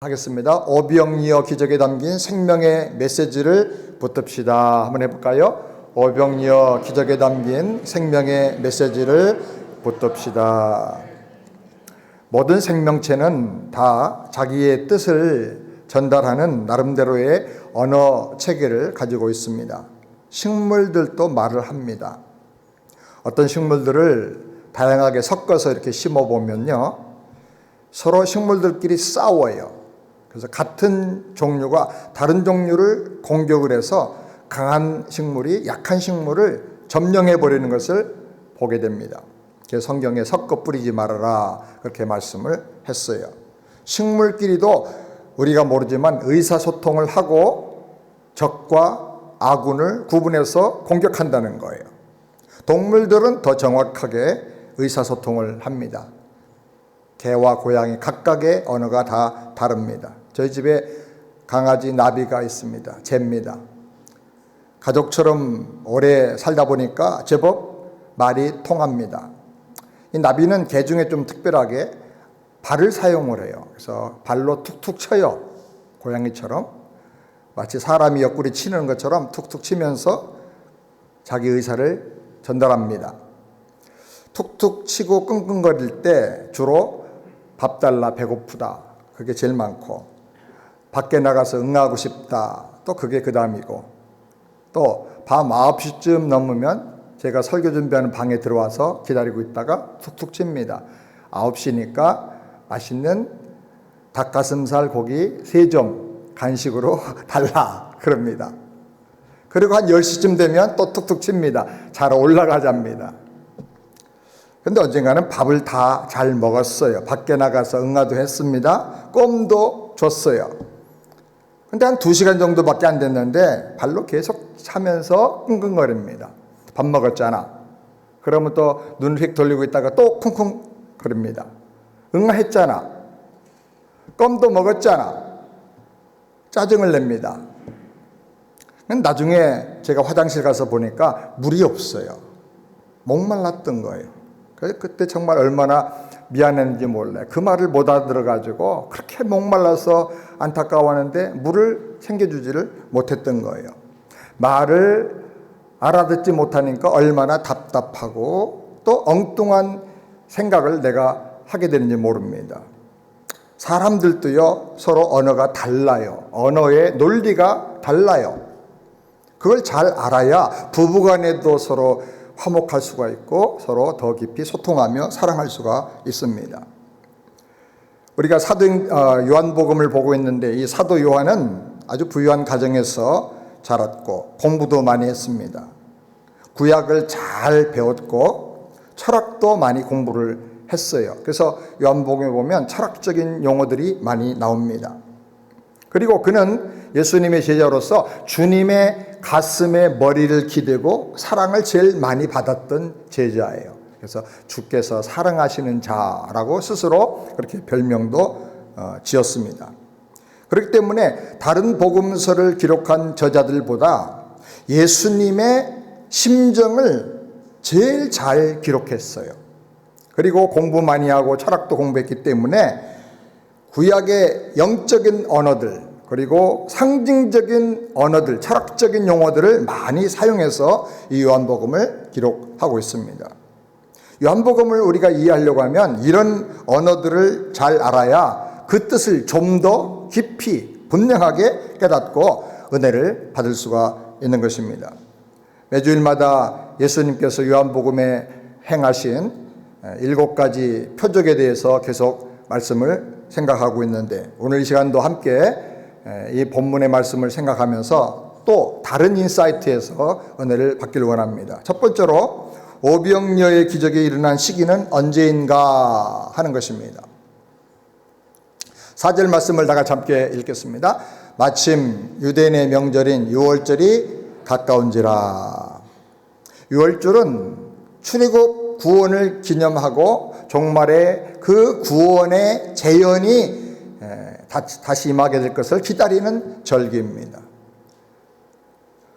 하겠습니다. 오병이어 기적에 담긴 생명의 메시지를 붙듭시다. 한번 해볼까요? 오병이어 기적에 담긴 생명의 메시지를 붙듭시다. 모든 생명체는 다 자기의 뜻을 전달하는 나름대로의 언어 체계를 가지고 있습니다. 식물들도 말을 합니다. 어떤 식물들을 다양하게 섞어서 이렇게 심어보면요, 서로 식물들끼리 싸워요. 그래서 같은 종류가 다른 종류를 공격을 해서 강한 식물이 약한 식물을 점령해 버리는 것을 보게 됩니다. 그래서 성경에 섞어 뿌리지 말아라, 그렇게 말씀을 했어요. 식물끼리도 우리가 모르지만 의사소통을 하고 적과 아군을 구분해서 공격한다는 거예요. 동물들은 더 정확하게 의사소통을 합니다. 개와 고양이 각각의 언어가 다 다릅니다. 저희 집에 강아지 나비가 있습니다. 잽니다. 가족처럼 오래 살다 보니까 제법 말이 통합니다. 이 나비는 개 중에 좀 특별하게 발을 사용을 해요. 그래서 발로 툭툭 쳐요. 고양이처럼. 마치 사람이 옆구리 치는 것처럼 툭툭 치면서 자기 의사를 전달합니다. 툭툭 치고 끙끙거릴 때 주로 밥 달라, 배고프다, 그게 제일 많고, 밖에 나가서 응하고 싶다, 또 그게 그 다음이고, 또 밤 9시쯤 넘으면 제가 설교 준비하는 방에 들어와서 기다리고 있다가 툭툭 칩니다. 9시니까 맛있는 닭가슴살 고기 3점 간식으로 달라, 그럽니다. 그리고 한 10시쯤 되면 또 툭툭 칩니다. 잘 올라가자입니다. 근데 언젠가는 밥을 다 잘 먹었어요. 밖에 나가서 응아도 했습니다. 껌도 줬어요. 근데 한 2시간 정도밖에 안 됐는데 발로 계속 차면서 끙끙거립니다. 밥 먹었잖아. 그러면 또 눈을 휙 돌리고 있다가 또 쿵쿵 거립니다. 응아했잖아. 껌도 먹었잖아. 짜증을 냅니다. 나중에 제가 화장실 가서 보니까 물이 없어요. 목말랐던 거예요. 그때 정말 얼마나 미안했는지 몰라요. 그 말을 못 알아들어가지고 그렇게 목말라서 안타까워하는데 물을 챙겨주지를 못했던 거예요. 말을 알아듣지 못하니까 얼마나 답답하고 또 엉뚱한 생각을 내가 하게 되는지 모릅니다. 사람들도요, 서로 언어가 달라요. 언어의 논리가 달라요. 그걸 잘 알아야 부부간에도 서로 화목할 수가 있고 서로 더 깊이 소통하며 사랑할 수가 있습니다. 우리가 사도 요한복음을 보고 있는데 이 사도 요한은 아주 부유한 가정에서 자랐고 공부도 많이 했습니다. 구약을 잘 배웠고 철학도 많이 공부를 했어요. 그래서 요한복음에 보면 철학적인 용어들이 많이 나옵니다. 그리고 그는 예수님의 제자로서 주님의 가슴에 머리를 기대고 사랑을 제일 많이 받았던 제자예요. 그래서 주께서 사랑하시는 자라고 스스로 그렇게 별명도 지었습니다. 그렇기 때문에 다른 복음서를 기록한 저자들보다 예수님의 심정을 제일 잘 기록했어요. 그리고 공부 많이 하고 철학도 공부했기 때문에 구약의 영적인 언어들 그리고 상징적인 언어들, 철학적인 용어들을 많이 사용해서 이 요한복음을 기록하고 있습니다. 요한복음을 우리가 이해하려고 하면 이런 언어들을 잘 알아야 그 뜻을 좀 더 깊이 분명하게 깨닫고 은혜를 받을 수가 있는 것입니다. 매주일마다 예수님께서 요한복음에 행하신 7가지 표적에 대해서 계속 말씀을 생각하고 있는데 오늘 이 시간도 함께 이 본문의 말씀을 생각하면서 또 다른 인사이트에서 은혜를 받기를 원합니다. 첫 번째로 오병이어의 기적이 일어난 시기는 언제인가 하는 것입니다. 4절 말씀을 다 같이 함께 읽겠습니다. 마침 유대인의 명절인 유월절이 가까운지라. 유월절은 출애굽 구원을 기념하고 종말에 그 구원의 재현이 다시 임하게 될 것을 기다리는 절기입니다.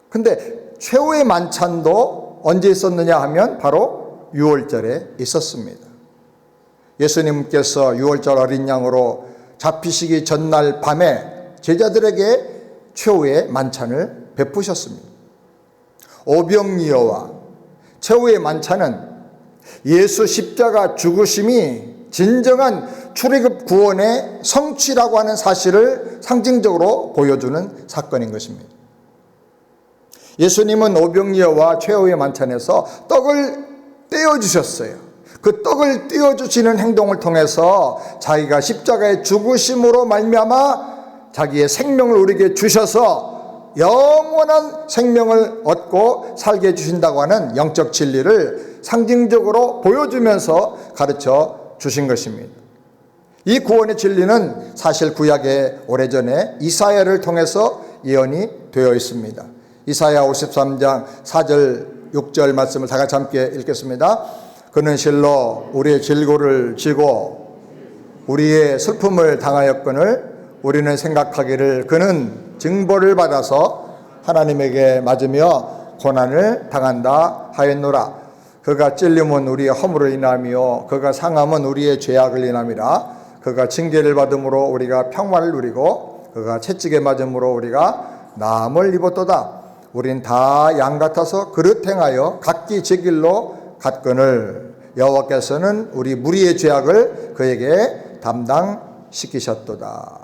근데 최후의 만찬도 언제 있었느냐 하면 바로 유월절에 있었습니다. 예수님께서 유월절 어린 양으로 잡히시기 전날 밤에 제자들에게 최후의 만찬을 베푸셨습니다. 오병이어와 최후의 만찬은 예수 십자가 죽으심이 진정한 출애굽 구원의 성취라고 하는 사실을 상징적으로 보여주는 사건인 것입니다. 예수님은 오병이어와 최후의 만찬에서 떡을 떼어주셨어요. 그 떡을 떼어주시는 행동을 통해서 자기가 십자가의 죽으심으로 말미암아 자기의 생명을 우리에게 주셔서 영원한 생명을 얻고 살게 해주신다고 하는 영적 진리를 상징적으로 보여주면서 가르쳐 주신 것입니다. 이 구원의 진리는 사실 구약에 오래전에 이사야를 통해서 예언이 되어 있습니다. 이사야 53장 4절 6절 말씀을 다 같이 함께 읽겠습니다. 그는 실로 우리의 질고를 지고 우리의 슬픔을 당하였거늘 우리는 생각하기를 그는 징벌을 받아서 하나님에게 맞으며 고난을 당한다 하였노라. 그가 찔림은 우리의 허물을 인하며 그가 상함은 우리의 죄악을 인함이라. 그가 징계를 받음으로 우리가 평화를 누리고 그가 채찍에 맞음으로 우리가 나음을 입었도다. 우린 다 양 같아서 그릇 행하여 각기 제 길로 갔거늘 여호와께서는 우리 무리의 죄악을 그에게 담당시키셨도다.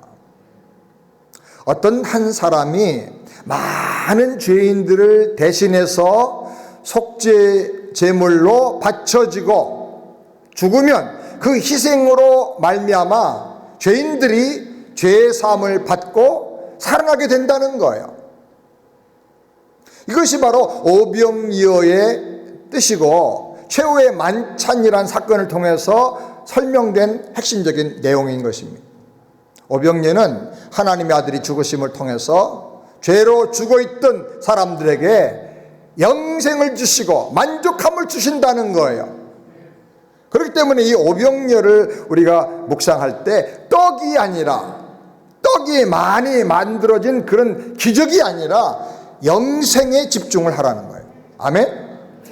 어떤 한 사람이 많은 죄인들을 대신해서 속죄 제물로 바쳐지고 죽으면 그 희생으로 말미암아 죄인들이 죄의 사함을 받고 살아나게 된다는 거예요. 이것이 바로 오병이어의 뜻이고 최후의 만찬이란 사건을 통해서 설명된 핵심적인 내용인 것입니다. 오병이어는 하나님의 아들이 죽으심을 통해서 죄로 죽어있던 사람들에게 영생을 주시고 만족함을 주신다는 거예요. 그렇기 때문에 이 오병이어를 우리가 묵상할 때 떡이 아니라, 떡이 많이 만들어진 그런 기적이 아니라 영생에 집중을 하라는 거예요. 아멘?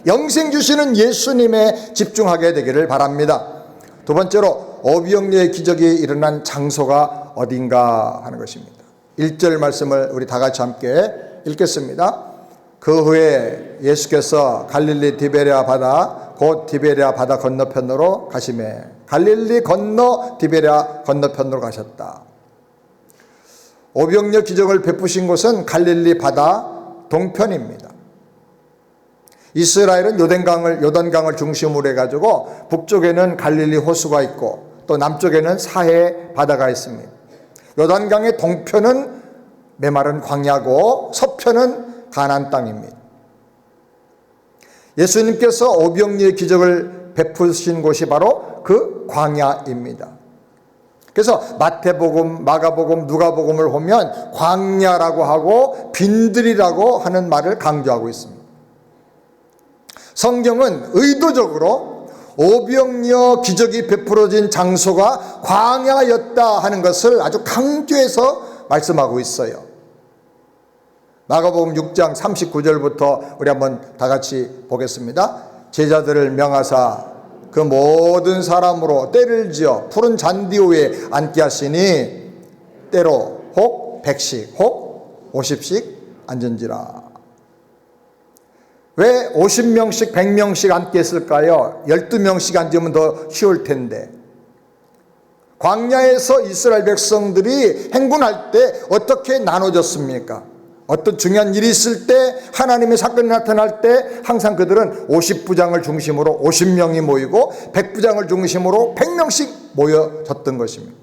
영생 주시는 예수님에 집중하게 되기를 바랍니다. 두 번째로 오병이어의 기적이 일어난 장소가 어딘가 하는 것입니다. 1절 말씀을 우리 다 같이 함께 읽겠습니다. 그 후에 예수께서 갈릴리 디베랴 바다 곧 디베랴 바다 건너편으로 가시매 갈릴리 건너 디베랴 건너편으로 가셨다. 오병이어 기적을 베푸신 곳은 갈릴리 바다 동편입니다. 이스라엘은 요단강을 중심으로 해가지고 북쪽에는 갈릴리 호수가 있고 또 남쪽에는 사해 바다가 있습니다. 요단강의 동편은 메마른 광야고 서편은 가나안 땅입니다. 예수님께서 오병이어의 기적을 베푸신 곳이 바로 그 광야입니다. 그래서 마태복음, 마가복음, 누가복음을 보면 광야라고 하고 빈들이라고 하는 말을 강조하고 있습니다. 성경은 의도적으로 오병이어 기적이 베풀어진 장소가 광야였다 하는 것을 아주 강조해서 말씀하고 있어요. 마가복음 6장 39절부터 우리 한번 다 같이 보겠습니다. 제자들을 명하사 그 모든 사람으로 때를 지어 푸른 잔디 위에 앉게 하시니 때로 혹 100씩 혹 50씩 앉은지라. 왜 50명씩 100명씩 앉게 했을까요? 12명씩 앉으면 더 쉬울 텐데. 광야에서 이스라엘 백성들이 행군할 때 어떻게 나눠졌습니까? 어떤 중요한 일이 있을 때, 하나님의 사건이 나타날 때 항상 그들은 50부장을 중심으로 50명이 모이고 100부장을 중심으로 100명씩 모여졌던 것입니다.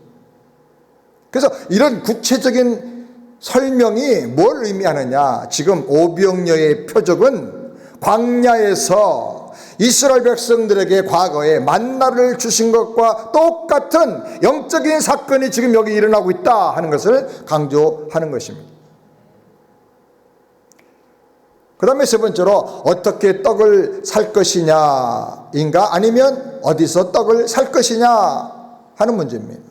그래서 이런 구체적인 설명이 뭘 의미하느냐? 지금 오병이어의 표적은 광야에서 이스라엘 백성들에게 과거에 만나를 주신 것과 똑같은 영적인 사건이 지금 여기 일어나고 있다 하는 것을 강조하는 것입니다. 그 다음에 세 번째로 어떻게 떡을 살 것이냐인가 아니면 어디서 떡을 살 것이냐 하는 문제입니다.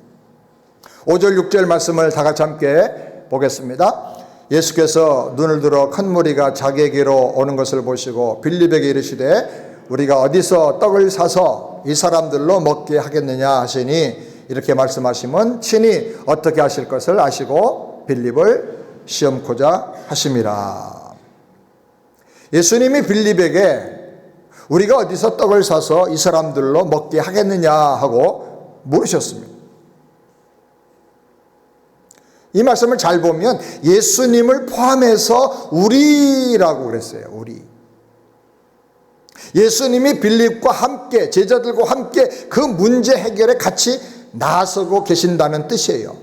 5절 6절 말씀을 다 같이 함께 보겠습니다. 예수께서 눈을 들어 큰 무리가 자기에게로 오는 것을 보시고 빌립에게 이르시되 우리가 어디서 떡을 사서 이 사람들로 먹게 하겠느냐 하시니 이렇게 말씀하시면 친히 어떻게 하실 것을 아시고 빌립을 시험코자 하심이라. 예수님이 빌립에게 우리가 어디서 떡을 사서 이 사람들로 먹게 하겠느냐 하고 물으셨습니다. 이 말씀을 잘 보면 예수님을 포함해서 우리라고 그랬어요. 우리. 예수님이 빌립과 함께, 제자들과 함께 그 문제 해결에 같이 나서고 계신다는 뜻이에요.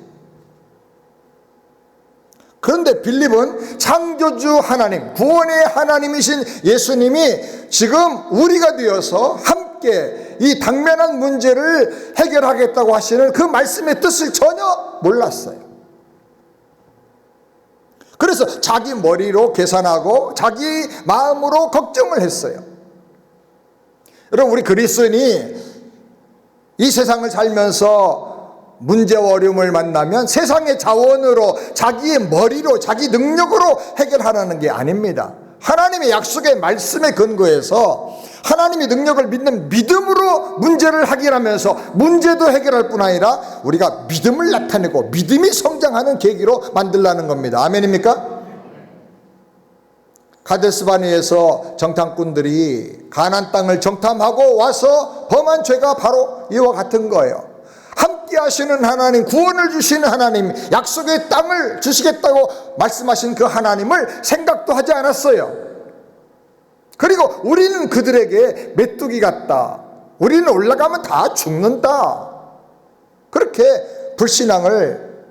그런데 빌립은 창조주 하나님, 구원의 하나님이신 예수님이 지금 우리가 되어서 함께 이 당면한 문제를 해결하겠다고 하시는 그 말씀의 뜻을 전혀 몰랐어요. 그래서 자기 머리로 계산하고 자기 마음으로 걱정을 했어요. 여러분, 우리 그리스도인이 이 세상을 살면서 문제와 어려움을 만나면 세상의 자원으로, 자기의 머리로, 자기 능력으로 해결하라는 게 아닙니다. 하나님의 약속의 말씀에 근거해서 하나님의 능력을 믿는 믿음으로 문제를 해결하면서 문제도 해결할 뿐 아니라 우리가 믿음을 나타내고 믿음이 성장하는 계기로 만들라는 겁니다. 아멘입니까? 가데스바네에서 정탐꾼들이 가나안 땅을 정탐하고 와서 범한 죄가 바로 이와 같은 거예요. 함께 하시는 하나님, 구원을 주시는 하나님, 약속의 땅을 주시겠다고 말씀하신 그 하나님을 생각도 하지 않았어요. 그리고 우리는 그들에게 메뚜기 같다, 우리는 올라가면 다 죽는다, 그렇게 불신앙을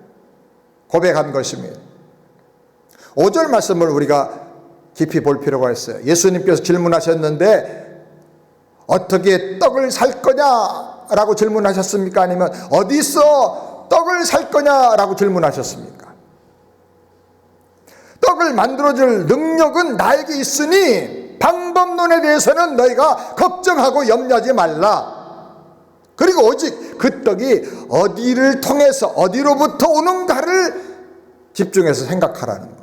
고백한 것입니다. 5절 말씀을 우리가 깊이 볼 필요가 있어요. 예수님께서 질문하셨는데 어떻게 떡을 살 거냐라고 질문하셨습니까? 아니면 어디서 떡을 살 거냐라고 질문하셨습니까? 떡을 만들어줄 능력은 나에게 있으니 방법론에 대해서는 너희가 걱정하고 염려하지 말라. 그리고 오직 그 떡이 어디를 통해서 어디로부터 오는가를 집중해서 생각하라는 거예요.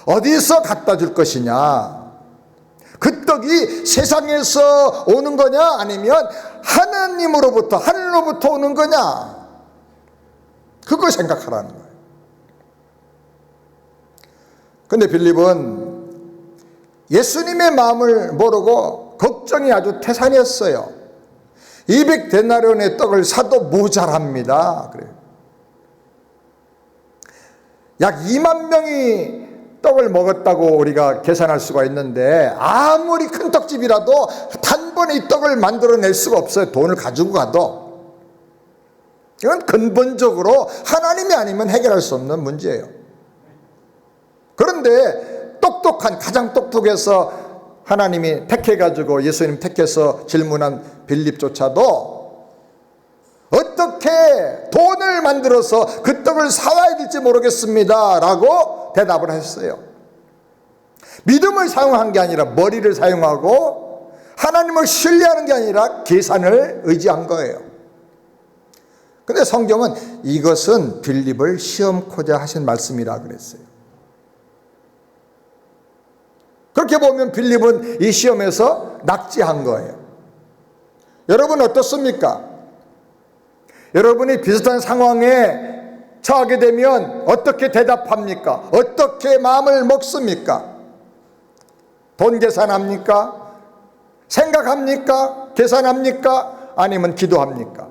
어디서 갖다 줄 것이냐, 그 떡이 세상에서 오는 거냐 아니면 하나님으로부터, 하늘로부터 오는 거냐, 그걸 생각하라는 거예요. 근데 빌립은 예수님의 마음을 모르고 걱정이 아주 태산이었어요. 200데나리온의 떡을 사도 모자랍니다. 그래요. 약 2만 명이 떡을 먹었다고 우리가 계산할 수가 있는데 아무리 큰 떡집이라도 단번에 이 떡을 만들어낼 수가 없어요. 돈을 가지고 가도. 이건 근본적으로 하나님이 아니면 해결할 수 없는 문제예요. 그런데 가장 똑똑해서 하나님이 택해가지고 예수님 택해서 질문한 빌립조차도 어떻게 돈을 만들어서 그 떡을 사와야 될지 모르겠습니다 라고 대답을 했어요. 믿음을 사용한 게 아니라 머리를 사용하고 하나님을 신뢰하는 게 아니라 계산을 의지한 거예요. 근데 성경은 이것은 빌립을 시험코자 하신 말씀이라 그랬어요. 그렇게 보면 빌립은 이 시험에서 낙지한 거예요. 여러분 어떻습니까? 여러분이 비슷한 상황에 처하게 되면 어떻게 대답합니까? 어떻게 마음을 먹습니까? 돈 계산합니까? 생각합니까? 계산합니까? 아니면 기도합니까?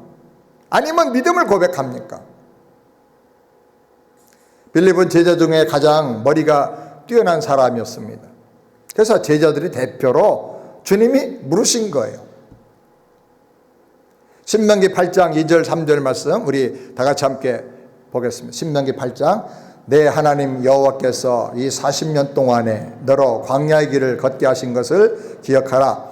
아니면 믿음을 고백합니까? 빌립은 제자 중에 가장 머리가 뛰어난 사람이었습니다. 그래서 제자들이 대표로 주님이 물으신 거예요. 신명기 8장 2절 3절 말씀 우리 다 같이 함께 보겠습니다. 신명기 8장 내 하나님 여호와께서 이 40년 동안에 너로 광야의 길을 걷게 하신 것을 기억하라.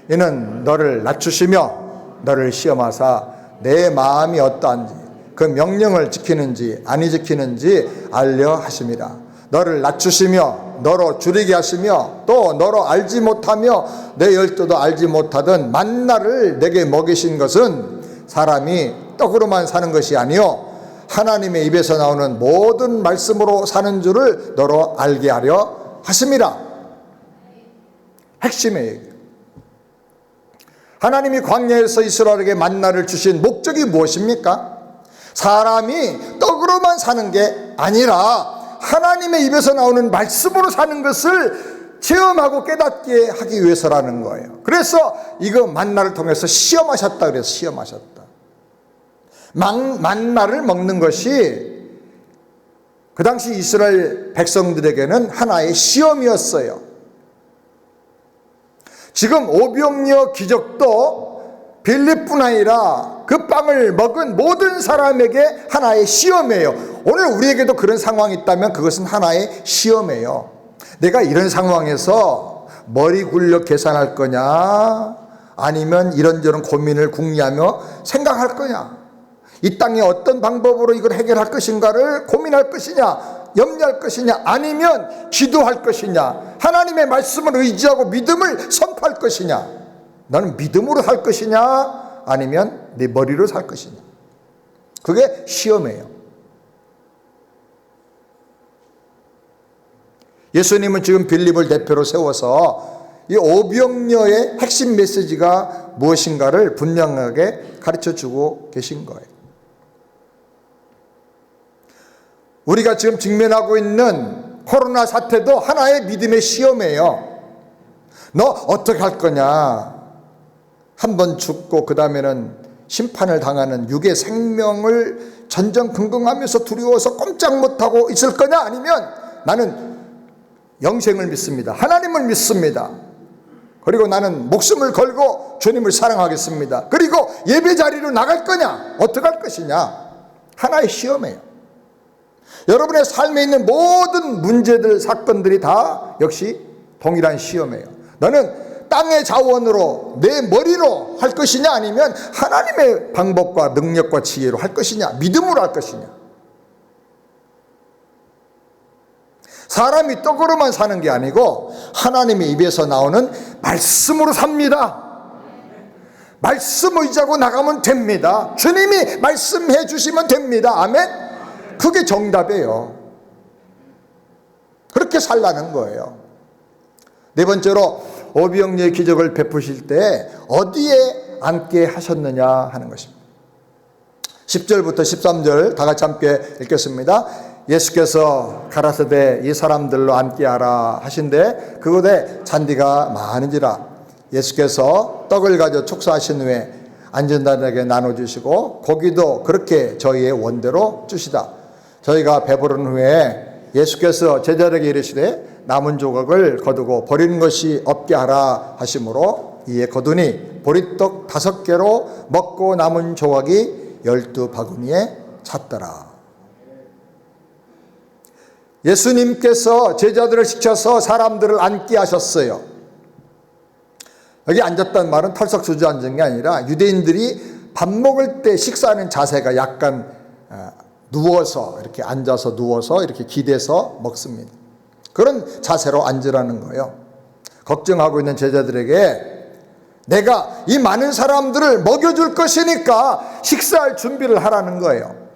이는 너를 낮추시며 너를 시험하사 내 마음이 어떠한지 그 명령을 지키는지 아니 지키는지 알려 하심이라. 너를 낮추시며 너로 줄이게 하시며 또 너로 알지 못하며 내 열조도 알지 못하던 만나를 내게 먹이신 것은 사람이 떡으로만 사는 것이 아니요 하나님의 입에서 나오는 모든 말씀으로 사는 줄을 너로 알게 하려 하심이라. 핵심의 얘기. 하나님이 광야에서 이스라엘에게 만나를 주신 목적이 무엇입니까? 사람이 떡으로만 사는 게 아니라 하나님의 입에서 나오는 말씀으로 사는 것을 체험하고 깨닫게 하기 위해서라는 거예요. 그래서 이거 만나를 통해서 시험하셨다 그래서 시험하셨다. 만나를 먹는 것이 그 당시 이스라엘 백성들에게는 하나의 시험이었어요. 지금 오병이어 기적도 빌립뿐 아니라 그 빵을 먹은 모든 사람에게 하나의 시험이에요. 오늘 우리에게도 그런 상황이 있다면 그것은 하나의 시험이에요. 내가 이런 상황에서 머리 굴려 계산할 거냐, 아니면 이런저런 고민을 궁리하며 생각할 거냐, 이 땅에 어떤 방법으로 이걸 해결할 것인가를 고민할 것이냐, 염려할 것이냐, 아니면 기도할 것이냐, 하나님의 말씀을 의지하고 믿음을 선포할 것이냐, 나는 믿음으로 살 것이냐, 아니면 내 머리로 살 것이냐. 그게 시험이에요. 예수님은 지금 빌립을 대표로 세워서 이 오병이어의 핵심 메시지가 무엇인가를 분명하게 가르쳐주고 계신 거예요. 우리가 지금 직면하고 있는 코로나 사태도 하나의 믿음의 시험이에요. 너 어떻게 할 거냐? 한 번 죽고 그 다음에는 심판을 당하는 육의 생명을 전전긍긍하면서 두려워서 꼼짝 못하고 있을 거냐? 아니면 나는 영생을 믿습니다. 하나님을 믿습니다. 그리고 나는 목숨을 걸고 주님을 사랑하겠습니다. 그리고 예배 자리로 나갈 거냐? 어떻게 할 것이냐? 하나의 시험이에요. 여러분의 삶에 있는 모든 문제들, 사건들이 다 역시 동일한 시험이에요. 너는 땅의 자원으로 내 머리로 할 것이냐, 아니면 하나님의 방법과 능력과 지혜로 할 것이냐, 믿음으로 할 것이냐. 사람이 떡으로만 사는 게 아니고 하나님의 입에서 나오는 말씀으로 삽니다. 말씀 의지하고 나가면 됩니다. 주님이 말씀해 주시면 됩니다. 아멘. 그게 정답이에요. 그렇게 살라는 거예요. 네 번째로 오병이어의 기적을 베푸실 때 어디에 앉게 하셨느냐 하는 것입니다. 10절부터 13절 다 같이 함께 읽겠습니다. 예수께서 가라사대 이 사람들로 앉게 하라 하신데 그곳에 잔디가 많은지라 예수께서 떡을 가져 축사하신 후에 앉은 자들에게 나눠주시고 고기도 그렇게 저희의 원대로 주시다. 저희가 배부른 후에 예수께서 제자들에게 이르시되 남은 조각을 거두고 버리는 것이 없게 하라 하심으로 이에 거두니 보리떡 5개로 먹고 남은 조각이 12바구니에 찼더라. 예수님께서 제자들을 시켜서 사람들을 앉게 하셨어요. 여기 앉았다는 말은 털썩 주저앉은 게 아니라 유대인들이 밥 먹을 때 식사하는 자세가 약간 누워서 이렇게 앉아서 누워서 이렇게 기대서 먹습니다. 그런 자세로 앉으라는 거예요. 걱정하고 있는 제자들에게 내가 이 많은 사람들을 먹여줄 것이니까 식사할 준비를 하라는 거예요.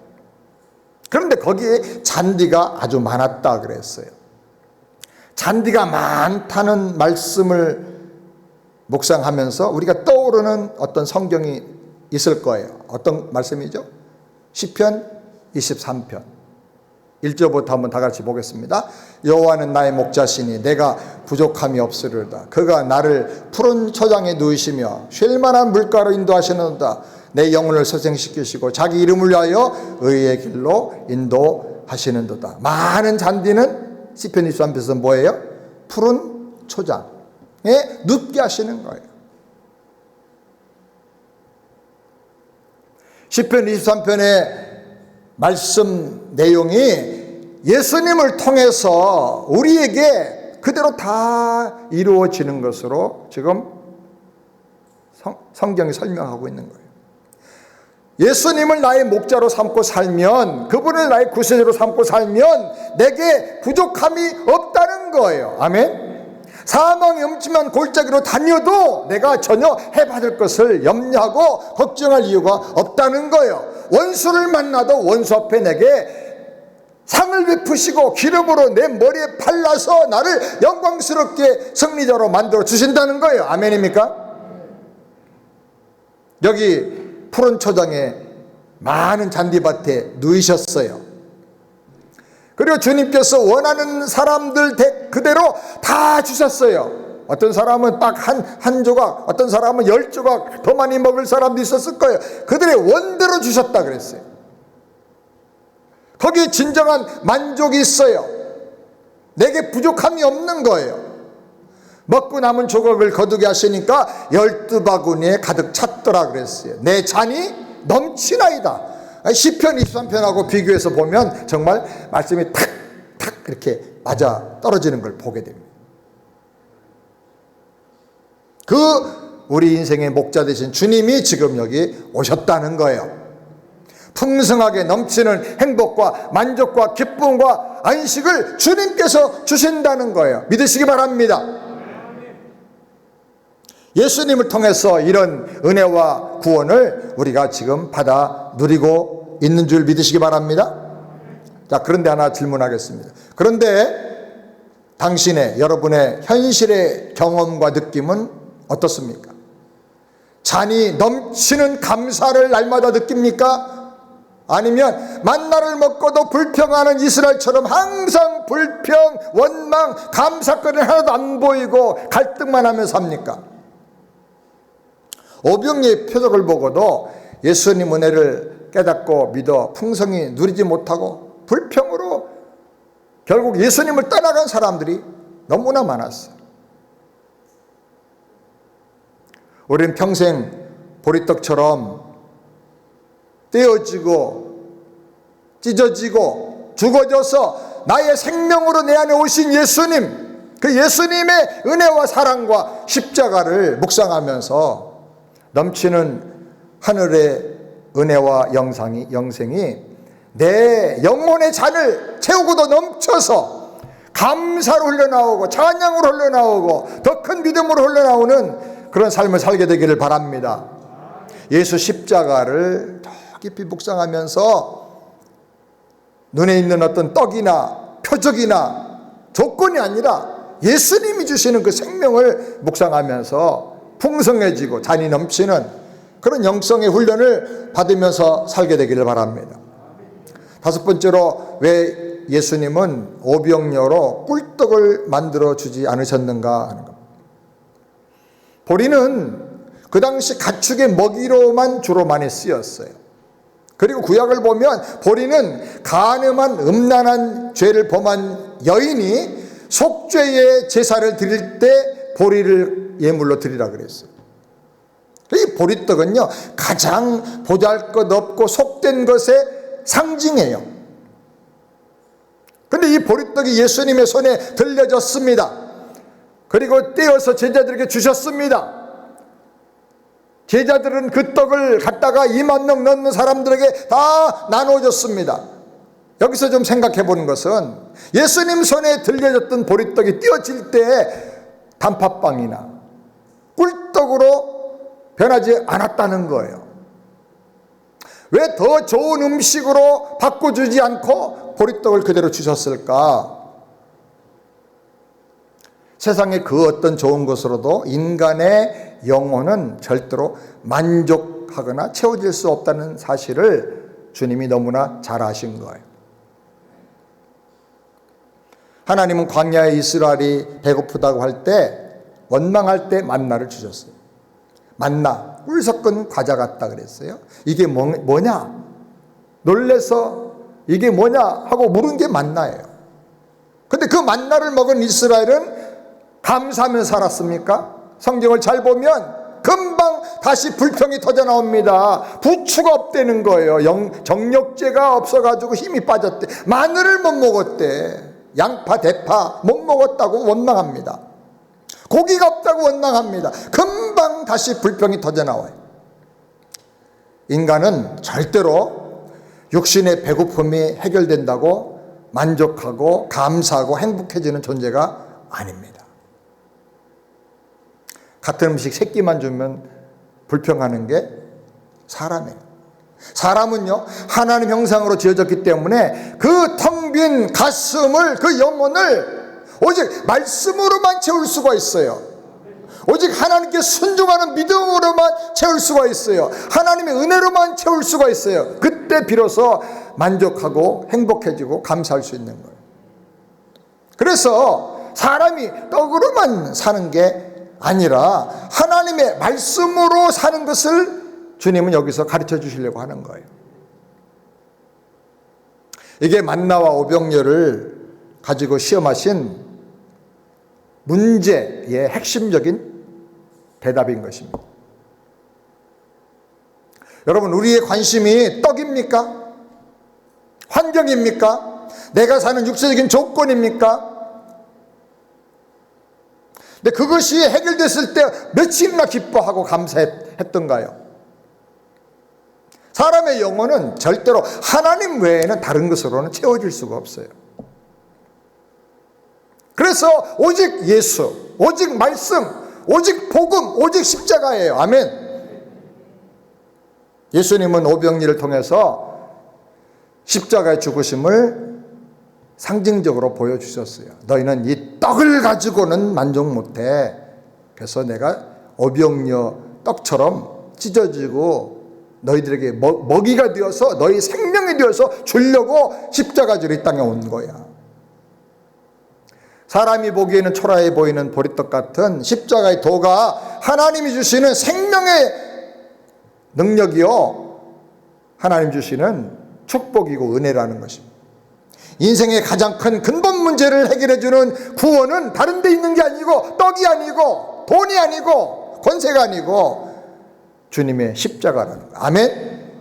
그런데 거기에 잔디가 아주 많았다 그랬어요. 잔디가 많다는 말씀을 묵상하면서 우리가 떠오르는 어떤 성경이 있을 거예요. 어떤 말씀이죠? 시편 23편 1절부터 한번 다 같이 보겠습니다. 여호와는 나의 목자시니 내가 부족함이 없으리로다. 그가 나를 푸른 초장에 누이시며 쉴만한 물가로 인도하시는도다. 내 영혼을 소생시키시고 자기 이름을 위하여 의의 길로 인도하시는도다. 많은 잔디는 시편 23편에서 뭐예요? 푸른 초장에 눕게 하시는 거예요. 시편 23편의 말씀 내용이 예수님을 통해서 우리에게 그대로 다 이루어지는 것으로 지금 성경이 설명하고 있는 거예요. 예수님을 나의 목자로 삼고 살면, 그분을 나의 구세주로 삼고 살면 내게 부족함이 없다는 거예요. 아멘. 사망의 음침한 골짜기로 다녀도 내가 전혀 해받을 것을 염려하고 걱정할 이유가 없다는 거예요. 원수를 만나도 원수 앞에 내게 상을 베푸시고 기름으로 내 머리에 발라서 나를 영광스럽게 승리자로 만들어 주신다는 거예요. 아멘입니까? 여기 푸른 초장에 많은 잔디밭에 누이셨어요. 그리고 주님께서 원하는 사람들 그대로 다 주셨어요. 어떤 사람은 딱 한 조각, 어떤 사람은 10조각 더 많이 먹을 사람도 있었을 거예요. 그들의 원대로 주셨다 그랬어요. 거기에 진정한 만족이 있어요. 내게 부족함이 없는 거예요. 먹고 남은 조각을 거두게 하시니까 12바구니에 가득 찼더라 그랬어요. 내 잔이 넘치나이다. 시편 23편하고 비교해서 보면 정말 말씀이 탁탁 이렇게 맞아 떨어지는 걸 보게 됩니다. 우리 인생의 목자 되신 주님이 지금 여기 오셨다는 거예요. 풍성하게 넘치는 행복과 만족과 기쁨과 안식을 주님께서 주신다는 거예요. 믿으시기 바랍니다. 예수님을 통해서 이런 은혜와 구원을 우리가 지금 받아 누리고 있는 줄 믿으시기 바랍니다. 자, 그런데 하나 질문하겠습니다. 그런데 당신의, 여러분의 현실의 경험과 느낌은 어떻습니까? 잔이 넘치는 감사를 날마다 느낍니까? 아니면 만나를 먹고도 불평하는 이스라엘처럼 항상 불평, 원망, 감사거리 하나도 안 보이고 갈등만 하며 삽니까? 오병이의 표적을 보고도 예수님 은혜를 깨닫고 믿어 풍성히 누리지 못하고 불평으로 결국 예수님을 떠나간 사람들이 너무나 많았어요. 우리는 평생 보리떡처럼 떼어지고 찢어지고 죽어져서 나의 생명으로 내 안에 오신 예수님, 그 예수님의 은혜와 사랑과 십자가를 묵상하면서 넘치는 하늘의 은혜와 영생이 내 영혼의 잔을 채우고도 넘쳐서 감사로 흘러나오고 찬양으로 흘러나오고 더 큰 믿음으로 흘러나오는 그런 삶을 살게 되기를 바랍니다. 예수 십자가를 더 깊이 묵상하면서 눈에 있는 어떤 떡이나 표적이나 조건이 아니라 예수님이 주시는 그 생명을 묵상하면서 풍성해지고 잔이 넘치는 그런 영성의 훈련을 받으면서 살게 되기를 바랍니다. 다섯 번째로, 왜 예수님은 오병여로 꿀떡을 만들어 주지 않으셨는가 하는 겁니다. 보리는 그 당시 가축의 먹이로만 주로 많이 쓰였어요. 그리고 구약을 보면 보리는 간음한 음란한 죄를 범한 여인이 속죄의 제사를 드릴 때 보리를 예물로 드리라 그랬어요. 이 보리떡은요, 가장 보잘것없고 속된 것의 상징이에요. 그런데 이 보리떡이 예수님의 손에 들려졌습니다. 그리고 떼어서 제자들에게 주셨습니다. 제자들은 그 떡을 갖다가 2만 명 넘는 사람들에게 다 나눠줬습니다. 여기서 좀 생각해 보는 것은 예수님 손에 들려졌던 보리떡이 띄어질 때 단팥빵이나 꿀떡으로 변하지 않았다는 거예요. 왜 더 좋은 음식으로 바꿔주지 않고 보리떡을 그대로 주셨을까? 세상의 그 어떤 좋은 것으로도 인간의 영혼은 절대로 만족하거나 채워질 수 없다는 사실을 주님이 너무나 잘 아신 거예요. 하나님은 광야의 이스라엘이 배고프다고 할 때, 원망할 때 만나를 주셨어요. 만나, 꿀 섞은 과자 같다 그랬어요. 이게 뭐냐? 놀래서 이게 뭐냐 하고 물은 게 만나예요. 근데 그 만나를 먹은 이스라엘은 감사하며 살았습니까? 성경을 잘 보면 금방 다시 불평이 터져 나옵니다. 부추가 없다는 거예요. 정력제가 없어가지고 힘이 빠졌대. 마늘을 못 먹었대. 양파, 대파 못 먹었다고 원망합니다. 고기가 없다고 원망합니다. 금방 다시 불평이 터져 나와요. 인간은 절대로 육신의 배고픔이 해결된다고 만족하고 감사하고 행복해지는 존재가 아닙니다. 같은 음식 3끼만 주면 불평하는 게 사람이에요. 사람은요, 하나님 형상으로 지어졌기 때문에 그 텅 빈 가슴을, 그 영혼을 오직 말씀으로만 채울 수가 있어요. 오직 하나님께 순종하는 믿음으로만 채울 수가 있어요. 하나님의 은혜로만 채울 수가 있어요. 그때 비로소 만족하고 행복해지고 감사할 수 있는 거예요. 그래서 사람이 떡으로만 사는 게 아니라 하나님의 말씀으로 사는 것을 주님은 여기서 가르쳐 주시려고 하는 거예요. 이게 만나와 오병이어를 가지고 시험하신 문제의 핵심적인 대답인 것입니다. 여러분, 우리의 관심이 떡입니까? 환경입니까? 내가 사는 육체적인 조건입니까? 근데 그것이 해결됐을 때 며칠이나 기뻐하고 감사했던가요? 사람의 영혼은 절대로 하나님 외에는 다른 것으로는 채워질 수가 없어요. 그래서 오직 예수, 오직 말씀, 오직 복음, 오직 십자가예요. 아멘. 예수님은 오병이어를 통해서 십자가의 죽으심을 상징적으로 보여주셨어요. 너희는 이 떡을 가지고는 만족 못해. 그래서 내가 오병이어 떡처럼 찢어지고 너희들에게 먹이가 되어서 너희 생명이 되어서 주려고 십자가지로 이 땅에 온 거야. 사람이 보기에는 초라해 보이는 보리떡 같은 십자가의 도가 하나님이 주시는 생명의 능력이요, 하나님 주시는 축복이고 은혜라는 것입니다. 인생의 가장 큰 근본 문제를 해결해 주는 구원은 다른 데 있는 게 아니고 떡이 아니고 돈이 아니고 권세가 아니고 주님의 십자가라는 거예요. 아멘.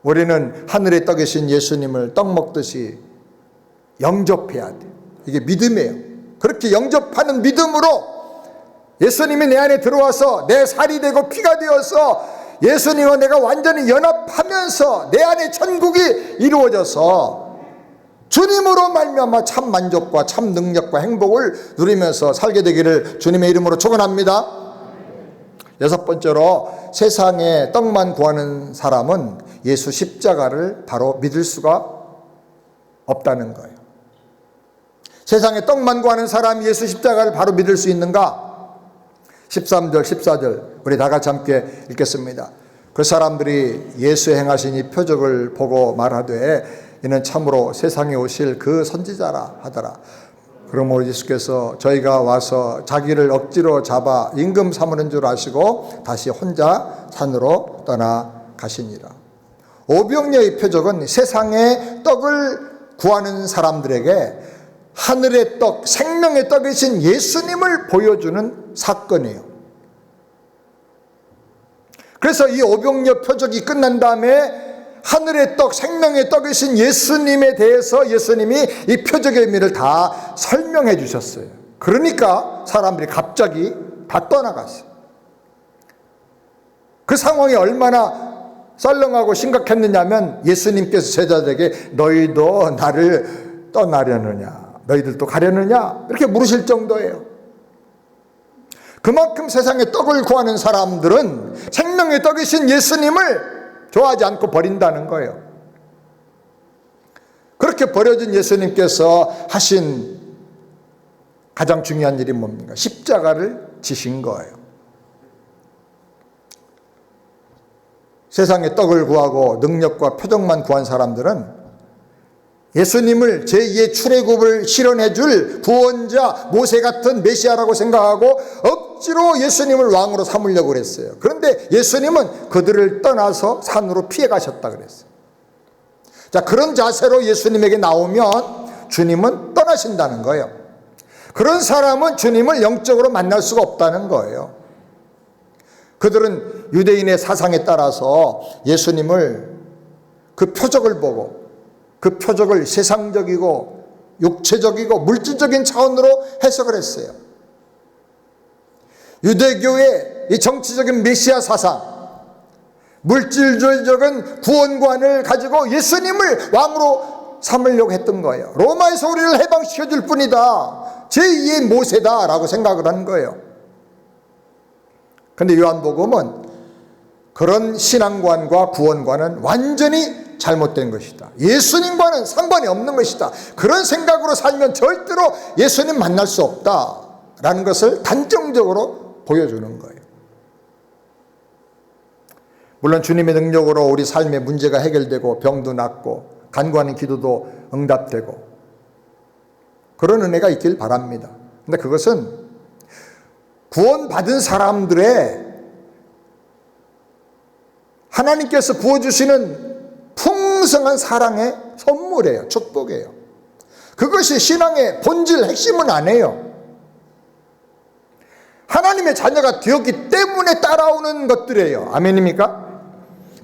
우리는 하늘에 떠 계신 예수님을 떡 먹듯이 영접해야 돼요. 이게 믿음이에요. 그렇게 영접하는 믿음으로 예수님이 내 안에 들어와서 내 살이 되고 피가 되어서 예수님과 내가 완전히 연합하면서 내 안에 천국이 이루어져서 주님으로 말미암아 참 만족과 참 능력과 행복을 누리면서 살게 되기를 주님의 이름으로 축원합니다. 여섯 번째로, 세상에 떡만 구하는 사람은 예수 십자가를 바로 믿을 수가 없다는 거예요. 세상에 떡만 구하는 사람이 예수 십자가를 바로 믿을 수 있는가? 13절 14절 우리 다 같이 함께 읽겠습니다. 그 사람들이 예수의 행하신 이 표적을 보고 말하되 이는 참으로 세상에 오실 그 선지자라 하더라. 그러므로 예수께서 저희가 와서 자기를 억지로 잡아 임금 삼으는 줄 아시고 다시 혼자 산으로 떠나가시니라. 오병이어의 표적은 세상에 떡을 구하는 사람들에게 하늘의 떡, 생명의 떡이신 예수님을 보여주는 사건이에요. 그래서 이 오병이어 표적이 끝난 다음에 하늘의 떡, 생명의 떡이신 예수님에 대해서 예수님이 이 표적의 의미를 다 설명해 주셨어요. 그러니까 사람들이 갑자기 다 떠나갔어요. 그 상황이 얼마나 썰렁하고 심각했느냐면 예수님께서 제자들에게 너희도 나를 떠나려느냐, 너희들도 가려느냐 이렇게 물으실 정도예요. 그만큼 세상에 떡을 구하는 사람들은 생명의 떡이신 예수님을 좋아하지 않고 버린다는 거예요. 그렇게 버려진 예수님께서 하신 가장 중요한 일이 뭡니까? 십자가를 지신 거예요. 세상에 떡을 구하고 능력과 표적만 구한 사람들은 예수님을 제2의 출애굽을 실현해 줄 구원자 모세 같은 메시아라고 생각하고 억지로 예수님을 왕으로 삼으려고 그랬어요. 그런데 예수님은 그들을 떠나서 산으로 피해 가셨다 그랬어요. 자, 그런 자세로 예수님에게 나오면 주님은 떠나신다는 거예요. 그런 사람은 주님을 영적으로 만날 수가 없다는 거예요. 그들은 유대인의 사상에 따라서 예수님을 그 표적을 보고 그 표적을 세상적이고 육체적이고 물질적인 차원으로 해석을 했어요. 유대교의 이 정치적인 메시아 사상, 물질적인 구원관을 가지고 예수님을 왕으로 삼으려고 했던 거예요. 로마에서 우리를 해방시켜줄 뿐이다, 제2의 모세다라고 생각을 한 거예요. 그런데 요한복음은 그런 신앙관과 구원관은 완전히 잘못된 것이다. 예수님과는 상관이 없는 것이다. 그런 생각으로 살면 절대로 예수님 만날 수 없다 라는 것을 단정적으로 보여주는 거예요. 물론 주님의 능력으로 우리 삶의 문제가 해결되고 병도 낫고 간구하는 기도도 응답되고 그런 은혜가 있길 바랍니다. 근데 그것은 구원받은 사람들의 하나님께서 부어주시는 풍성한 사랑의 선물이에요. 축복이에요. 그것이 신앙의 본질 핵심은 아니에요. 하나님의 자녀가 되었기 때문에 따라오는 것들이에요. 아멘입니까?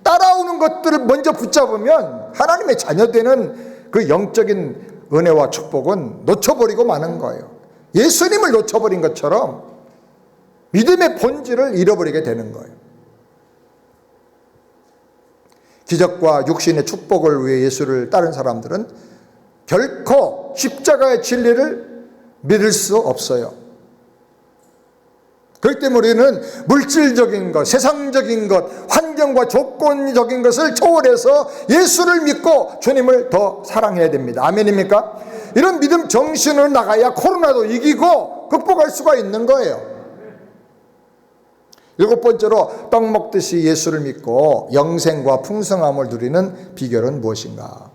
따라오는 것들을 먼저 붙잡으면 하나님의 자녀되는 그 영적인 은혜와 축복은 놓쳐버리고 마는 거예요. 예수님을 놓쳐버린 것처럼 믿음의 본질을 잃어버리게 되는 거예요. 기적과 육신의 축복을 위해 예수를 따른 사람들은 결코 십자가의 진리를 믿을 수 없어요. 그렇기 때문에 우리는 물질적인 것, 세상적인 것, 환경과 조건적인 것을 초월해서 예수를 믿고 주님을 더 사랑해야 됩니다. 아멘입니까? 이런 믿음 정신으로 나가야 코로나도 이기고 극복할 수가 있는 거예요. 7번째로 떡 먹듯이 예수를 믿고 영생과 풍성함을 누리는 비결은 무엇인가?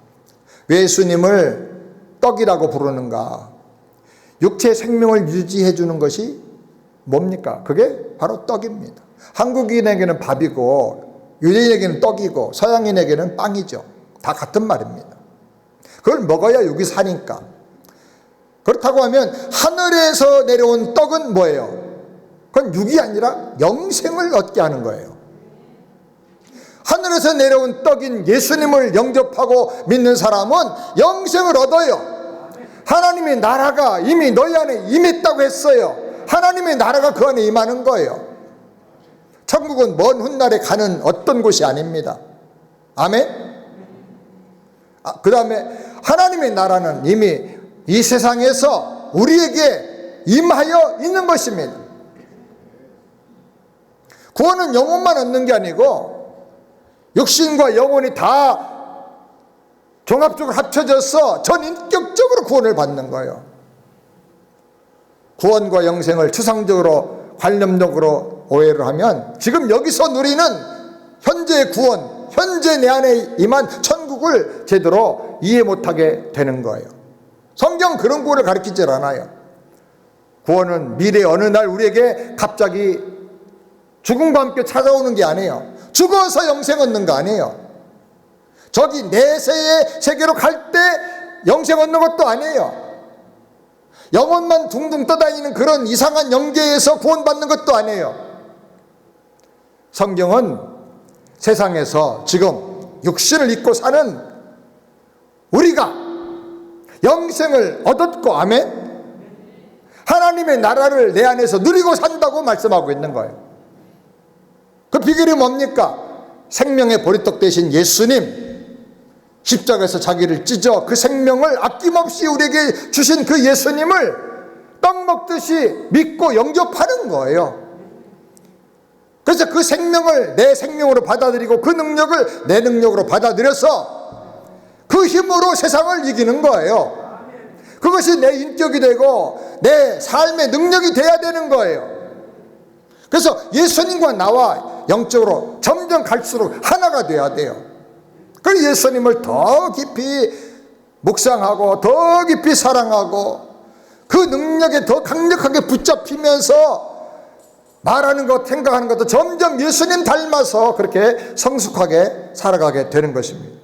왜 예수님을 떡이라고 부르는가? 육체의 생명을 유지해 주는 것이 뭡니까? 그게 바로 떡입니다. 한국인에게는 밥이고 유대인에게는 떡이고 서양인에게는 빵이죠. 다 같은 말입니다. 그걸 먹어야 육이 사니까. 그렇다고 하면 하늘에서 내려온 떡은 뭐예요? 그건 육이 아니라 영생을 얻게 하는 거예요. 하늘에서 내려온 떡인 예수님을 영접하고 믿는 사람은 영생을 얻어요. 하나님의 나라가 이미 너희 안에 임했다고 했어요. 하나님의 나라가 그 안에 임하는 거예요. 천국은 먼 훗날에 가는 어떤 곳이 아닙니다. 아멘? 그 다음에 하나님의 나라는 이미 이 세상에서 우리에게 임하여 있는 것입니다. 구원은 영혼만 얻는 게 아니고 육신과 영혼이 다 종합적으로 합쳐져서 전인격적으로 구원을 받는 거예요. 구원과 영생을 추상적으로 관념적으로 오해를 하면 지금 여기서 누리는 현재의 구원, 현재 내 안에 임한 천국을 제대로 이해 못하게 되는 거예요. 성경 그런 구원을 가르치질 않아요. 구원은 미래 어느 날 우리에게 갑자기 죽음과 함께 찾아오는 게 아니에요. 죽어서 영생 얻는 거 아니에요. 저기 내세의 세계로 갈 때 영생 얻는 것도 아니에요. 영혼만 둥둥 떠다니는 그런 이상한 영계에서 구원받는 것도 아니에요. 성경은 세상에서 지금 육신을 입고 사는 우리가 영생을 얻었고, 아멘? 하나님의 나라를 내 안에서 누리고 산다고 말씀하고 있는 거예요. 그 비결이 뭡니까? 생명의 보리떡 되신 예수님, 십자가에서 자기를 찢어 그 생명을 아낌없이 우리에게 주신 그 예수님을 떡 먹듯이 믿고 영접하는 거예요. 그래서 그 생명을 내 생명으로 받아들이고 그 능력을 내 능력으로 받아들여서 그 힘으로 세상을 이기는 거예요. 그것이 내 인격이 되고 내 삶의 능력이 돼야 되는 거예요. 그래서 예수님과 나와 영적으로 점점 갈수록 하나가 돼야 돼요. 그래서 예수님을 더 깊이 묵상하고 더 깊이 사랑하고 그 능력에 더 강력하게 붙잡히면서 말하는 것, 생각하는 것도 점점 예수님 닮아서 그렇게 성숙하게 살아가게 되는 것입니다.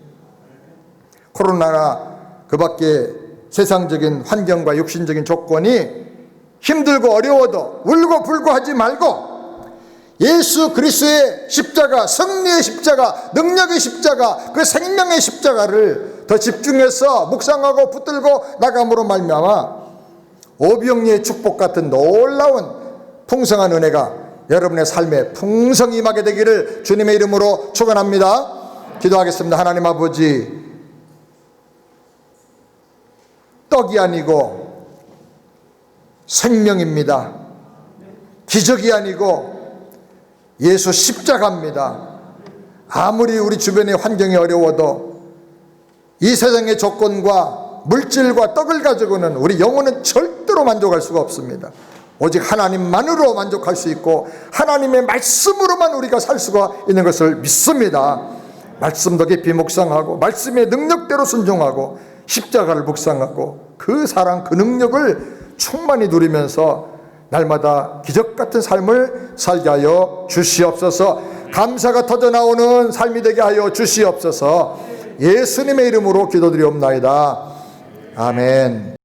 코로나나 그 밖에 세상적인 환경과 육신적인 조건이 힘들고 어려워도 울고 불고 하지 말고 예수 그리스도의 십자가, 승리의 십자가, 능력의 십자가, 그 생명의 십자가를 더 집중해서 묵상하고 붙들고 나감으로 말미암아 오병이의 축복 같은 놀라운 풍성한 은혜가 여러분의 삶에 풍성히 임하게 되기를 주님의 이름으로 축원합니다. 기도하겠습니다. 하나님 아버지, 떡이 아니고 생명입니다. 기적이 아니고 예수 십자가입니다. 아무리 우리 주변의 환경이 어려워도 이 세상의 조건과 물질과 떡을 가지고는 우리 영혼은 절대로 만족할 수가 없습니다. 오직 하나님만으로 만족할 수 있고 하나님의 말씀으로만 우리가 살 수가 있는 것을 믿습니다. 말씀도 깊이 묵상하고 말씀의 능력대로 순종하고 십자가를 묵상하고 그 사랑 그 능력을 충만히 누리면서 날마다 기적같은 삶을 살게 하여 주시옵소서. 감사가 터져나오는 삶이 되게 하여 주시옵소서. 예수님의 이름으로 기도드리옵나이다. 아멘.